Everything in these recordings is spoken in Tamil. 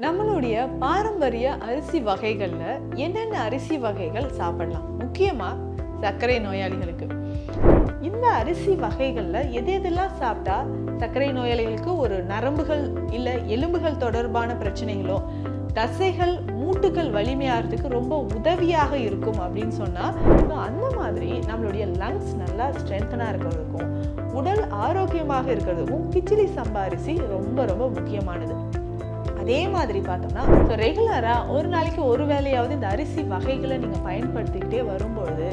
நம்மளுடைய பாரம்பரிய அரிசி வகைகள்ல என்னென்ன அரிசி வகைகள் சாப்பிடலாம்? முக்கியமா சர்க்கரை நோயாளிகளுக்கு. இந்த அரிசி வகைகள்ல எதெல்லாம் சாப்பிட்டா சர்க்கரை நோயாளிகளுக்கு ஒரு நரம்புகள் இல்ல எலும்புகள் தொடர்பான பிரச்சனைகளோ, தசைகள் மூட்டுகள் வலிமையாகிறதுக்கு ரொம்ப உதவியாக இருக்கும் அப்படின்னு சொன்னா, அந்த மாதிரி நம்மளுடைய லங்ஸ் நல்லா ஸ்ட்ரென்த்தனா இருக்கிறதுக்கும் உடல் ஆரோக்கியமாக இருக்கிறதுக்கும் கிச்சிலி சம்பா அரிசி ரொம்ப ரொம்ப முக்கியமானது. அதே மாதிரி பார்த்தோம்னா ரெகுலரா ஒரு நாளைக்கு ஒரு வேளையாவது இந்த அரிசி வகைகளை நீங்க பயன்படுத்திக்கிட்டே வரும்பொழுது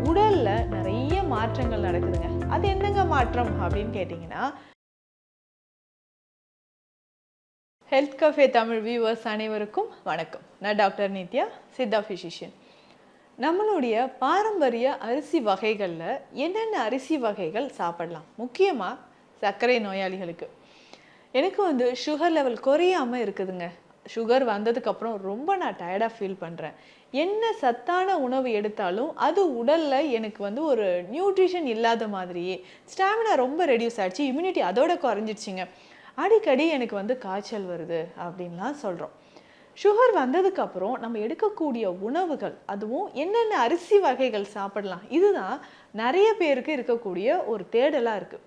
உடல்ல நிறைய மாற்றங்கள் நடக்குதுங்க. அது என்னங்க மாற்றம் அப்படின்னு கேட்டீங்கன்னா, ஹெல்த் கஃபே தமிழ் வியூவர்ஸ் அனைவருக்கும் வணக்கம். நான் டாக்டர் நித்யா, சித்தா ஃபிசிஷியன். நம்மளுடைய பாரம்பரிய அரிசி வகைகள்ல என்னென்ன அரிசி வகைகள் சாப்பிடலாம்? முக்கியமா சர்க்கரை நோயாளிகளுக்கு. எனக்கு சுகர் லெவல் குறையாமல் இருக்குதுங்க. சுகர் வந்ததுக்கப்புறம் ரொம்ப நான் டயர்டாக ஃபீல் பண்ணுறேன். என்ன சத்தான உணவு எடுத்தாலும் அது உடலில் எனக்கு ஒரு நியூட்ரிஷன் இல்லாத மாதிரியே, ஸ்டாமினா ரொம்ப ரெடியூஸ் ஆகிடுச்சு, இம்யூனிட்டி அதோட குறைஞ்சிடுச்சிங்க. அடிக்கடி எனக்கு காய்ச்சல் வருது அப்படின்லாம் சொல்கிறோம். சுகர் வந்ததுக்கப்புறம் நம்ம எடுக்கக்கூடிய உணவுகள், அதுவும் என்னென்ன அரிசி வகைகள் சாப்பிடலாம், இதுதான் நிறைய பேருக்கு இருக்கக்கூடிய ஒரு தேடலாக இருக்குது.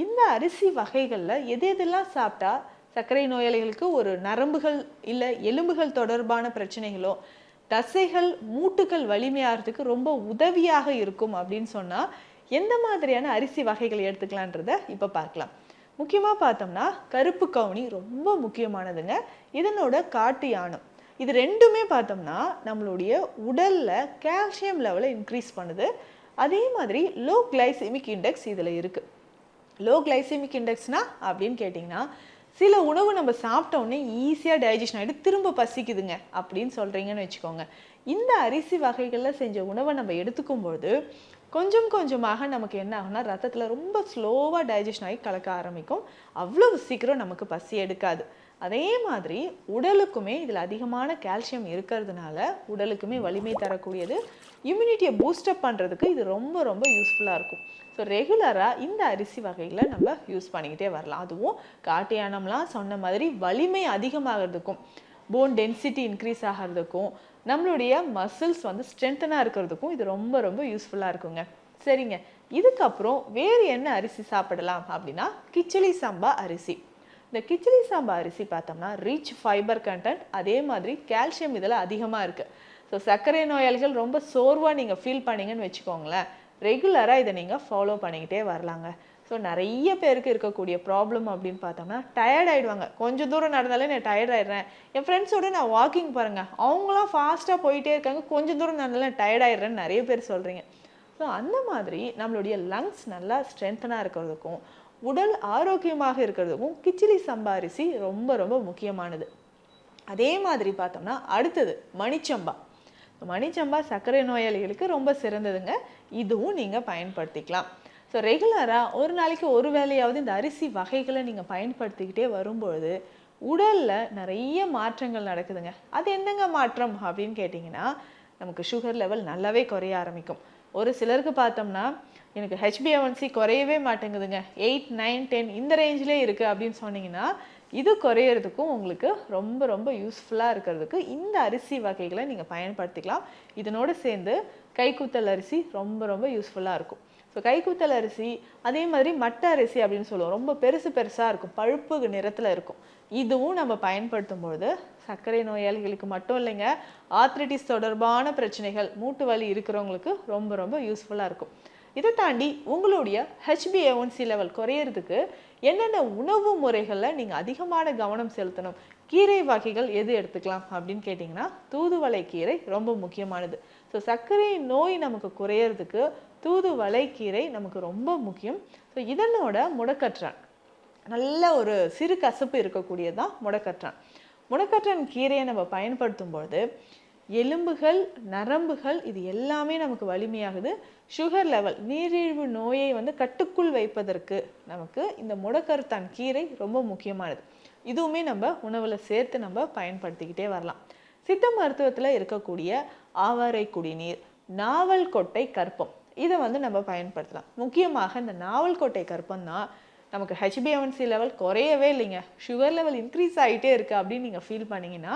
இந்த அரிசி வகைகளில் எதெல்லாம் சாப்பிட்டா சர்க்கரை நோயாளிகளுக்கு ஒரு நரம்புகள் இல்லை எலும்புகள் தொடர்பான பிரச்சனைகளோ, தசைகள் மூட்டுகள் வலிமையாகிறதுக்கு ரொம்ப உதவியாக இருக்கும் அப்படின்னு சொன்னால் எந்த மாதிரியான அரிசி வகைகள் எடுத்துக்கலான்றத இப்போ பார்க்கலாம். முக்கியமாக பார்த்தோம்னா கருப்பு கவுனி ரொம்ப முக்கியமானதுங்க. இதனோட காட்டு யானம், இது ரெண்டுமே பார்த்தோம்னா நம்மளுடைய உடலில் கால்சியம் லெவலை இன்க்ரீஸ் பண்ணுது. அதே மாதிரி லோ கிளைசெமிக் இண்டெக்ஸ் இதில் இருக்குது. லோ கிளைசெமிக் இண்டெக்ஸ்னா அப்படின்னு கேட்டிங்கன்னா, சில உணவு நம்ம சாப்பிட்டோன்னே ஈஸியாக டைஜஷன் ஆகிட்டு திரும்ப பசிக்குதுங்க அப்படின்னு சொல்கிறீங்கன்னு வச்சுக்கோங்க. இந்த அரிசி வகைகளில் செஞ்ச உணவை நம்ம எடுத்துக்கும்போது கொஞ்சம் கொஞ்சமாக நமக்கு என்ன ஆகும்னா, ரத்தத்தில் ரொம்ப ஸ்லோவாக டைஜஷன் ஆகி கலக்க ஆரம்பிக்கும். அவ்வளவு சீக்கிரம் நமக்கு பசி எடுக்காது. அதே மாதிரி உடலுக்குமே இதில் அதிகமான கால்சியம் இருக்கிறதுனால உடலுக்குமே வலிமை தரக்கூடியது. இம்யூனிட்டியை பூஸ்டப் பண்ணுறதுக்கு இது ரொம்ப ரொம்ப யூஸ்ஃபுல்லாக இருக்கும். ஸோ ரெகுலராக இந்த அரிசி வகைகளை நம்ம யூஸ் பண்ணிக்கிட்டே வரலாம். அதுவும் காட்டு யானம்லாம் சொன்ன மாதிரி வலிமை அதிகமாகிறதுக்கும், போன் டென்சிட்டி இன்க்ரீஸ் ஆகிறதுக்கும், நம்மளுடைய மசில்ஸ் ஸ்ட்ரென்த்தனாக இருக்கிறதுக்கும் இது ரொம்ப ரொம்ப யூஸ்ஃபுல்லாக இருக்குங்க. சரிங்க, இதுக்கப்புறம் வேறு என்ன அரிசி சாப்பிடலாம் அப்படின்னா கிச்சிலி சம்பா அரிசி. இந்த கிச்சிலி சம்பா அரிசி பார்த்தோம்னா ரிச் ஃபைபர் கண்டென்ட், அதே மாதிரி கால்சியம் இதில் அதிகமாக இருக்குது. ஸோ சர்க்கரை நோயாளிகள் ரொம்ப சோர்வாக நீங்கள் ஃபீல் பண்ணீங்கன்னு வச்சுக்கோங்களேன், ரெகுலராக இதை நீங்கள் ஃபாலோ பண்ணிக்கிட்டே வரலாங்க. ஸோ நிறைய பேருக்கு இருக்கக்கூடிய ப்ராப்ளம் அப்படின்னு பார்த்தோம்னா டயர்ட் ஆகிடுவாங்க. கொஞ்சம் தூரம் நடந்தாலே நான் டயர்ட் ஆகிடுறேன். என் ஃப்ரெண்ட்ஸோடு நான் வாக்கிங் பாருங்கள், அவங்களாம் ஃபாஸ்ட்டாக போயிட்டே இருக்காங்க, கொஞ்சம் தூரம் நடந்தாலே டயர்ட் ஆகிடுறேன்னு நிறைய பேர் சொல்கிறீங்க. ஸோ அந்த மாதிரி நம்மளுடைய லங்ஸ் நல்லா ஸ்ட்ரென்த்தனாக இருக்கிறதுக்கும் உடல் ஆரோக்கியமாக இருக்கிறதுக்கும் கிச்சிலி சம்பா அரிசி ரொம்ப ரொம்ப முக்கியமானது. அதே மாதிரி பார்த்தோம்னா அடுத்தது மணிச்சம்பா. மணிச்சம்பா சர்க்கரை நோயாளிகளுக்கு ரொம்ப சிறந்ததுங்க. இதுவும் நீங்கள் பயன்படுத்திக்கலாம். ஸோ ரெகுலராக ஒரு நாளைக்கு ஒரு வேளையாவது இந்த அரிசி வகைகளை நீங்கள் பயன்படுத்திக்கிட்டே வரும்பொழுது உடலில் நிறைய மாற்றங்கள் நடக்குதுங்க. அது என்னங்க மாற்றம் அப்படின்னு கேட்டிங்கன்னா, நமக்கு சுகர் லெவல் நல்லாவே குறைய ஆரம்பிக்கும். ஒரு சிலருக்கு பார்த்தோம்னா எனக்கு HbA1c குறையவே மாட்டேங்குதுங்க, 8, 9, 10 இந்த ரேஞ்சிலே இருக்குது அப்படின்னு சொன்னீங்கன்னா, இது குறையிறதுக்கும் உங்களுக்கு ரொம்ப ரொம்ப யூஸ்ஃபுல்லாக இருக்கிறதுக்கு இந்த அரிசி வகைகளை நீங்கள் பயன்படுத்திக்கலாம். இதனோடு சேர்ந்து கைக்குத்தல் அரிசி ரொம்ப ரொம்ப யூஸ்ஃபுல்லாக இருக்கும். ஸோ கைக்குத்தல் அரிசி, அதே மாதிரி மட்டை அரிசி அப்படின்னு சொல்லுவோம், ரொம்ப பெருசு பெருசாக இருக்கும், பழுப்பு நிறத்தில் இருக்கும். இதுவும் நம்ம பயன்படுத்தும்பொழுது சர்க்கரை நோயாளிகளுக்கு மட்டும் இல்லைங்க, ஆர்த்ரைட்டிஸ் தொடர்பான பிரச்சனைகள், மூட்டு வலி இருக்கிறவங்களுக்கு ரொம்ப ரொம்ப யூஸ்ஃபுல்லாக இருக்கும். இதை தாண்டி உங்களுடைய HbA1c லெவல் குறையிறதுக்கு என்னென்ன உணவு முறைகளில் நீங்கள் அதிகமான கவனம் செலுத்தணும், கீரை வகைகள் எது எடுத்துக்கலாம் அப்படின்னு கேட்டிங்கன்னா, தூதுவளை கீரை ரொம்ப முக்கியமானது. ஸோ சர்க்கரை நோய் நமக்கு குறையிறதுக்கு தூதுவளை கீரை நமக்கு ரொம்ப முக்கியம். ஸோ இதனோட முடக்கற்றான், நல்ல ஒரு சிறு கசப்பு இருக்கக்கூடியதான் முடக்கற்றான். முடக்கற்றான் கீரையை நம்ம பயன்படுத்தும்பொழுது எலும்புகள், நரம்புகள் இது எல்லாமே நமக்கு வலிமையாகுது. சுகர் லெவல், நீரிழிவு நோயை கட்டுக்குள் வைப்பதற்கு நமக்கு இந்த முடக்கத்தான் கீரை ரொம்ப முக்கியமானது. இதுவுமே நம்ம உணவில் சேர்த்து நம்ம பயன்படுத்திக்கிட்டே வரலாம். சித்த மருத்துவத்தில் இருக்கக்கூடிய ஆவாரை குடிநீர், நாவல் கொட்டை கற்பம், இதை நம்ம பயன்படுத்தலாம். முக்கியமாக இந்த நாவல் கொட்டை கற்பம் தான் நமக்கு HbA1c லெவல் குறையவே இல்லைங்க, சுகர் லெவல் இன்க்ரீஸ் ஆகிட்டே இருக்குது அப்படின்னு நீங்கள் ஃபீல் பண்ணிங்கன்னா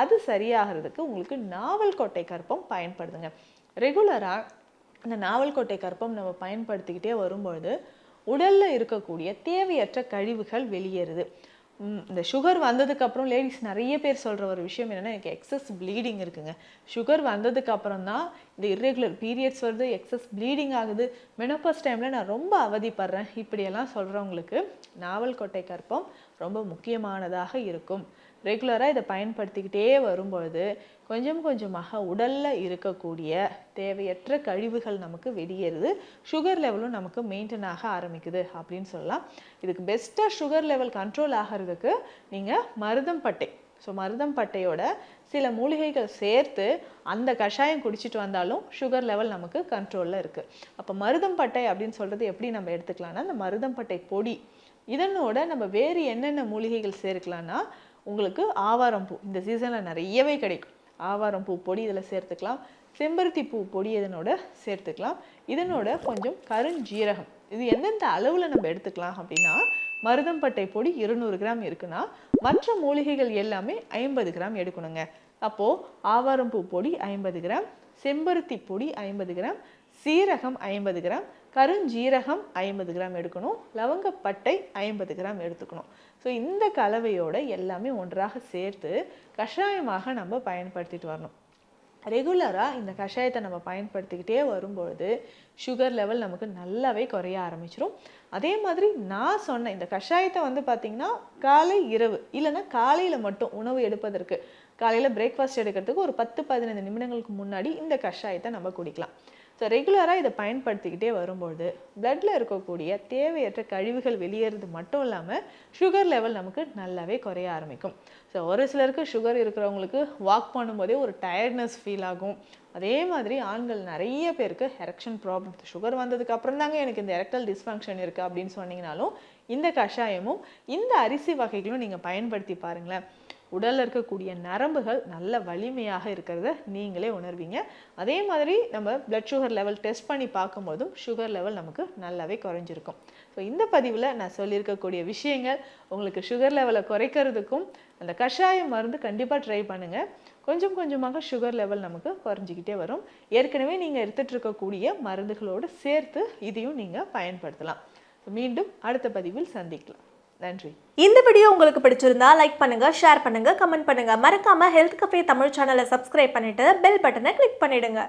அது சரியாகிறதுக்கு உங்களுக்கு நாவல் கொட்டை கற்பம் பயன்படுதுங்க. ரெகுலராக இந்த நாவல் கொட்டை கற்பம் நம்ம பயன்படுத்திக்கிட்டே வரும்பொழுது உடலில் இருக்கக்கூடிய தேவையற்ற கழிவுகள் வெளியேறுது. இந்த சுகர் வந்ததுக்கப்புறம் லேடிஸ் நிறைய பேர் சொல்கிற ஒரு விஷயம் என்னென்னா, எனக்கு எக்ஸஸ் ப்ளீடிங் இருக்குங்க. சுகர் வந்ததுக்கப்புறம் தான் இந்த இர்ரெகுலர் பீரியட்ஸ் வருது, எக்ஸஸ் ப்ளீடிங் ஆகுது, மெனோபாஸ் டைமில் நான் ரொம்ப அவதிப்படுறேன், இப்படியெல்லாம் சொல்கிறவங்களுக்கு நாவல் கொட்டை கற்பம் ரொம்ப முக்கியமானதாக இருக்கும். ரெகுலராக இதை பயன்படுத்திக்கிட்டே வரும்பொழுது கொஞ்சம் கொஞ்சமாக உடலில் இருக்கக்கூடிய தேவையற்ற கழிவுகள் நமக்கு வெளியேறுது, சுகர் லெவலும் நமக்கு மெயின்டைன் ஆக ஆரம்பிக்குது அப்படின்னு சொல்லலாம். இதுக்கு பெஸ்ட்டாக சுகர் லெவல் கண்ட்ரோல் ஆகிறதுக்கு நீங்கள் மருதம்பட்டை, ஸோ மருதம்பட்டையோட சில மூலிகைகள் சேர்த்து அந்த கஷாயம் குடிச்சிட்டு வந்தாலும் சுகர் லெவல் நமக்கு கண்ட்ரோலில் இருக்குது. அப்போ மருதம்பட்டை அப்படின்னு சொல்கிறது எப்படி நம்ம எடுத்துக்கலாம்னா, அந்த மருதம்பட்டை பொடி இதனோட நம்ம வேறு என்னென்ன மூலிகைகள் சேர்க்கலான்னா, உங்களுக்கு ஆவாரம் பூ இந்த சீசனில் நிறையவே கிடைக்கும், ஆவாரம் பூ பொடி இதில் சேர்த்துக்கலாம், செம்பருத்தி பூ பொடி இதனோட சேர்த்துக்கலாம், இதனோட கொஞ்சம் கருஞ்சீரகம். இது எந்தெந்த அளவில் நம்ம எடுத்துக்கலாம் அப்படின்னா, மருதம்பட்டை பொடி 200 கிராம் இருக்குன்னா மற்ற மூலிகைகள் எல்லாமே 50 கிராம் எடுக்கணுங்க. அப்போது ஆவாரம் பூ பொடி 50 கிராம், செம்பருத்தி பொடி 50 கிராம், சீரகம் 50 கிராம், கருஞ்சீரகம் 50 கிராம் எடுக்கணும், லவங்கப்பட்டை 50 கிராம் எடுத்துக்கணும். ஸோ இந்த கலவையோட எல்லாமே ஒன்றாக சேர்த்து கஷாயமாக நம்ம பயன்படுத்திட்டு வரணும். ரெகுலராக இந்த கஷாயத்தை நம்ம பயன்படுத்திக்கிட்டே வரும்பொழுது சுகர் லெவல் நமக்கு நல்லாவே குறைய ஆரம்பிச்சிடும். அதே மாதிரி நான் சொன்ன இந்த கஷாயத்தை பார்த்திங்கன்னா காலை இரவு இல்லைன்னா காலையில் மட்டும் உணவு எடுப்பதற்கு, காலையில் பிரேக்ஃபாஸ்ட் எடுக்கிறதுக்கு ஒரு 10-15 நிமிடங்களுக்கு முன்னாடி இந்த கஷாயத்தை நம்ம குடிக்கலாம். ஸோ ரெகுலராக இதை பயன்படுத்திக்கிட்டே வரும்பொழுது பிளட்டில் இருக்கக்கூடிய தேவையற்ற கழிவுகள் வெளியேறது மட்டும் இல்லாமல் சுகர் லெவல் நமக்கு நல்லாவே குறைய ஆரம்பிக்கும். ஸோ ஒரு சிலருக்கு சுகர் இருக்கிறவங்களுக்கு வாக் பண்ணும்போதே ஒரு டயர்ட்னஸ் ஃபீல் ஆகும். அதே மாதிரி ஆண்கள் நிறைய பேருக்கு எரெக்ஷன் ப்ராப்ளம், சுகர் வந்ததுக்கு அப்புறம் தாங்க எனக்கு இந்த எரெக்டல் டிஸ்ஃபங்க்ஷன் இருக்குது அப்படின்னு சொன்னீங்கனாலும் இந்த கஷாயமும் இந்த அரிசி வகைகளும் நீங்கள் பயன்படுத்தி பாருங்களேன், உடலில் இருக்கக்கூடிய நரம்புகள் நல்ல வலிமையாக இருக்கிறத நீங்களே உணர்வீங்க. அதே மாதிரி நம்ம பிளட் சுகர் லெவல் டெஸ்ட் பண்ணி பார்க்கும்போதும் சுகர் லெவல் நமக்கு நல்லாவே குறைஞ்சிருக்கும். ஸோ இந்த பதிவில் நான் சொல்லியிருக்கக்கூடிய விஷயங்கள் உங்களுக்கு சுகர் லெவலை குறைக்கிறதுக்கும் அந்த கஷாயம் மருந்து கண்டிப்பாக ட்ரை பண்ணுங்கள். கொஞ்சம் கொஞ்சமாக சுகர் லெவல் நமக்கு குறைஞ்சிக்கிட்டே வரும். ஏற்கனவே நீங்கள் எடுத்துகிட்டு இருக்கக்கூடிய மருந்துகளோடு சேர்த்து இதையும் நீங்கள் பயன்படுத்தலாம். மீண்டும் அடுத்த பதிவில் சந்திக்கலாம். நன்றி. இந்த வீடியோ உங்களுக்கு பிடிச்சிருந்தா லைக் பண்ணுங்க, ஷேர் பண்ணுங்க, கமெண்ட் பண்ணுங்க. மறக்காம ஹெல்த் கஃபே தமிழ் சேனலை சப்ஸ்கிரைப் பண்ணிட்டு பெல் பட்டனை கிளிக் பண்ணிடுங்க.